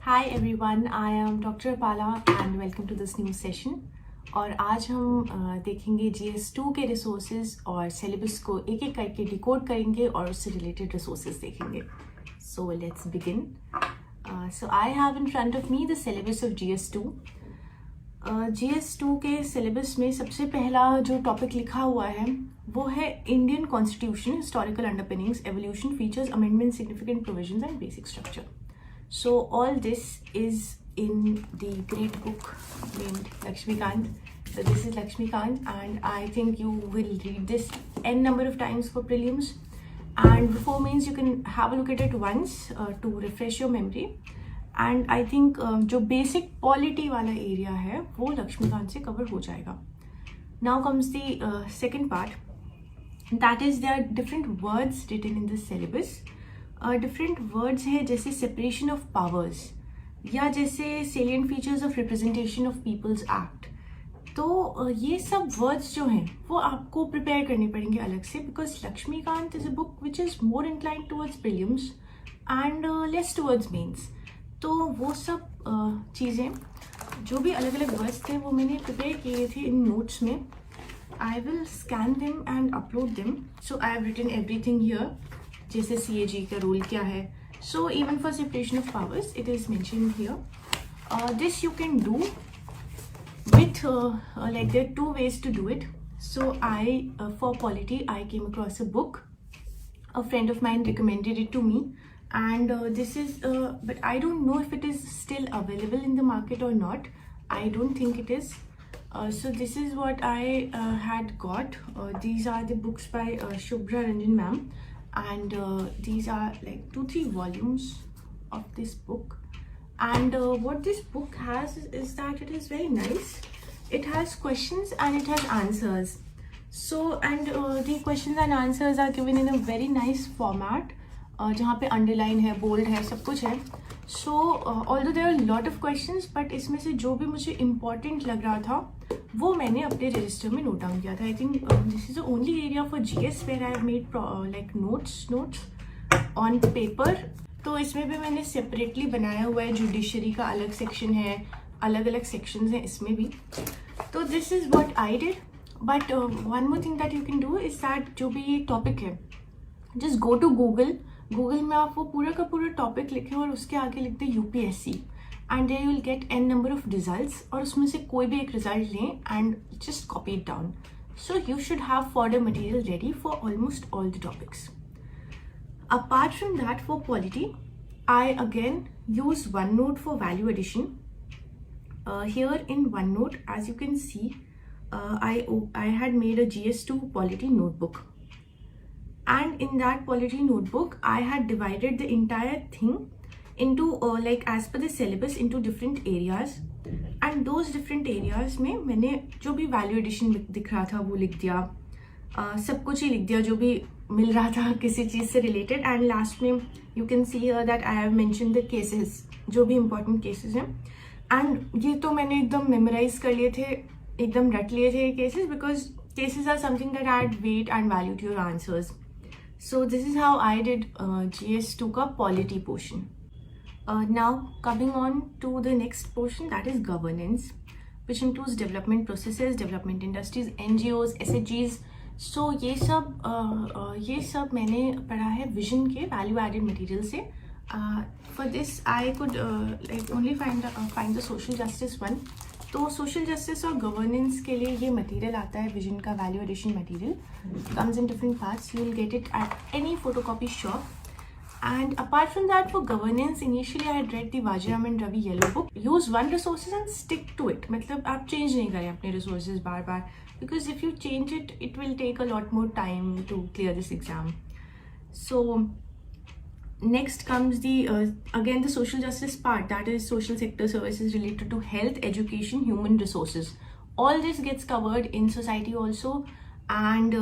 Hi everyone, I am Dr. APALA and welcome to this new session. और आज हम देखेंगे GS2 के रिसोर्सेज और सिलेबस को एक एक करके डिकोड करेंगे और उससे रिलेटेड रिसोर्सेज देखेंगे. So let's begin. So I have in front of me the syllabus of GS2. GS2 के सिलेबस में सबसे पहला जो टॉपिक लिखा हुआ है वो है Indian constitution, historical underpinnings, evolution, features, amendment, significant provisions and basic structure. So all this is in the great book named Lakshmikant. So this is Lakshmikant and I think you will read this n number of times for prelims. And before means you can have a look at it once to refresh your memory. And I think जो basic polity वाला area है वो Lakshmikant से cover हो जाएगा. Now comes the second part. That is there are different words written in this syllabus. Different words है जैसे separation of powers या जैसे salient features of representation of people's act. तो ये सब वर्ड्स जो हैं वो आपको प्रिपेयर करने पड़ेंगे अलग से, because Laxmikanth is a book which is more inclined towards prelims and less towards mains. तो वो सब चीज़ें जो भी अलग अलग वर्ड्स थे वो मैंने प्रिपेयर किए थे इन नोट्स में. I will scan them and upload them. So I have written everything here. जैसे CAG का रूल क्या है. So even for separation of powers it is mentioned here. This you can do with like there are two ways to do it. So I for polity I came across a book. A friend of mine recommended it to me and this is but I don't know if it is still available in the market or not. I don't think it is. So this is what I had got. These are the books by Shubhra Ranjan ma'am. And these are like 2-3 volumes of this book. And what this book has is that it is very nice. It has questions and it has answers. So and the questions and answers are given in a very nice format. जहाँ पे underline है, bold है, सब कुछ है. So although there are a lot of questions, but इसमें से जो भी मुझे important लग रहा था वो मैंने अपने रजिस्टर में नोट डाउन किया था. I think this is the only area for GS where I have made like notes on paper. तो इसमें भी मैंने सेपरेटली बनाया हुआ है. जुडिशरी का अलग सेक्शन है, अलग अलग सेक्शंस हैं इसमें भी. तो this is what I did. But one more thing that you can do is that जो भी ये टॉपिक है जस्ट गो टू गूगल में आप वो पूरा का पूरा टॉपिक लिखें और उसके आगे लिख दें UPSC and there you will get n number of results और उसमें से कोई भी एक रिजल्ट लें and just copy it down. So you should have further material ready for almost all the topics. Apart from that, for polity, I again use OneNote for value addition. Here in OneNote, as you can see, I had made a GS2 polity notebook. And in that polity notebook, I had divided the entire thing into like as per the syllabus into different areas. And those different areas में मैंने जो भी value addition दिख रहा था वो लिख दिया. सब कुछ ही लिख दिया जो भी मिल रहा था किसी चीज़ से related. And last में you can see here that I have mentioned the cases, जो भी important cases हैं. And ये तो मैंने एकदम memorize कर लिए थे, एकदम रट लिए थे cases, because cases are something that add weight and value to your answers. So this is how I did GS2 का polity portion. Now coming on to the next portion, that is governance, which includes development processes, development industries, NGOs, SHGs. So ये सब मैंने पढ़ा है vision के value added material से. For this I could like only find the social justice one. तो social justice और governance के लिए ये material आता है vision का value addition material. Comes in different parts. You will get it at any photocopy shop. And apart from that, for governance, initially I had read the Vajiram and Ravi yellow book. Use one resources and stick to it. मतलब आप change नहीं करें अपने resources bar bar, because if you change it, it will take a lot more time to clear this exam. So next comes the again the social justice part, that is social sector services related to health, education, human resources. All this gets covered in society also. And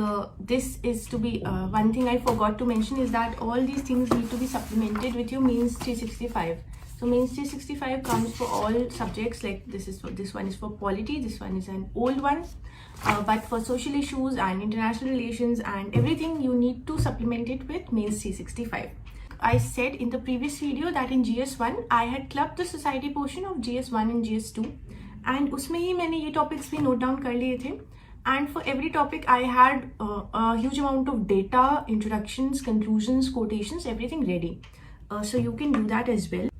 this is to be one thing I forgot to mention is that all these things need to be supplemented with your Mains 365. So Mains 365 comes for all subjects. Like this one is for polity, this one is an old one, but for social issues and international relations and everything you need to supplement it with Mains 365. I said in the previous video that in GS1 I had clubbed the society portion of GS1 and GS2, and उसमें ही मैंने ये topics भी note down कर लिए थे. And for every topic I had a huge amount of data, introductions, conclusions, quotations, everything ready. So you can do that as well.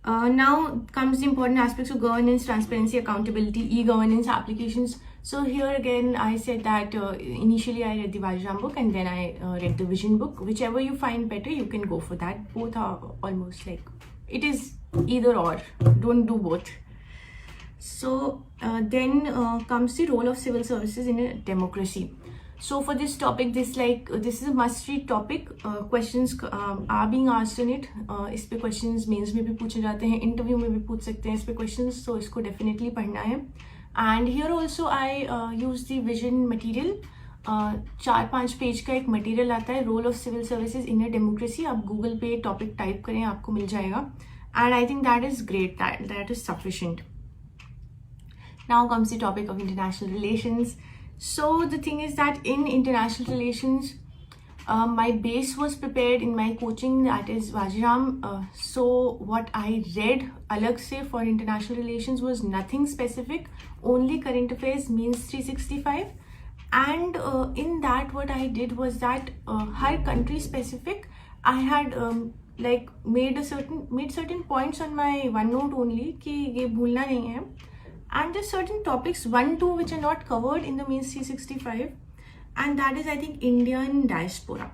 Now comes the important aspects of governance, transparency, accountability, e-governance applications. So here again I said that initially I read the Vajram book and then I read the Vision book. Whichever you find better, you can go for that. Both are almost like, it is either or, don't do both. So then comes the role of civil services in a democracy. So for this topic, this is a must-read topic. Questions are being asked in it. इस पे questions mains में भी पूछे जाते हैं, interview में भी पूछ सकते हैं इस पे questions, so इसको definitely पढ़ना है. And here also I use the vision material. 4-5 page का एक मटेरियल आता है, role of civil services in a democracy. आप गूगल पे टॉपिक टाइप करें, आपको मिल जाएगा. And I think that is great, that is sufficient. Now comes the topic of international relations. So the thing is that in international relations, my base was prepared in my coaching, that is Vajiram. So what I read alag se for international relations was nothing specific, only current affairs, means 365. And in that what I did was that her country specific, I had made certain points on my OneNote only कि ये भूलना नहीं है. And there's certain topics 1-2 which are not covered in the means 365, and that is I think Indian diaspora.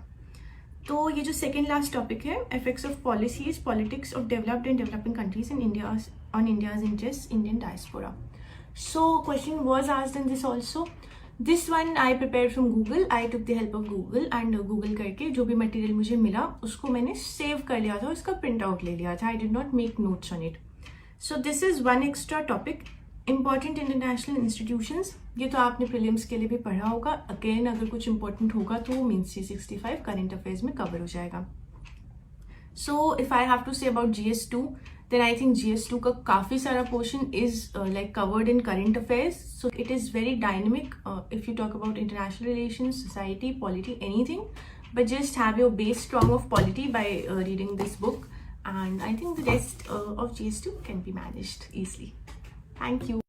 तो ये जो second last topic है, effects of policies, politics of developed and developing countries in India's interests, Indian diaspora. So question was asked in this also. This one I prepared from Google. I took the help of Google and Google करके जो भी material मुझे मिला उसको मैंने save कर लिया था, उसका print out ले लिया था. I did not make notes on it. So this is one extra topic. Important international institutions, ये तो आपने प्रीलिम्स के लिए भी पढ़ा होगा. अगेन अगर कुछ इंपॉर्टेंट होगा तो वो मीन्स 365 करंट अफेयर्स में कवर हो जाएगा. So if I have to say about GS2, then I think GS2 का काफ़ी सारा portion is like covered in current affairs. So it is very dynamic if you talk about international relations, society, polity, anything. But just have your base strong of polity by reading this book, and I think the rest of GS2 can be managed easily. Thank you.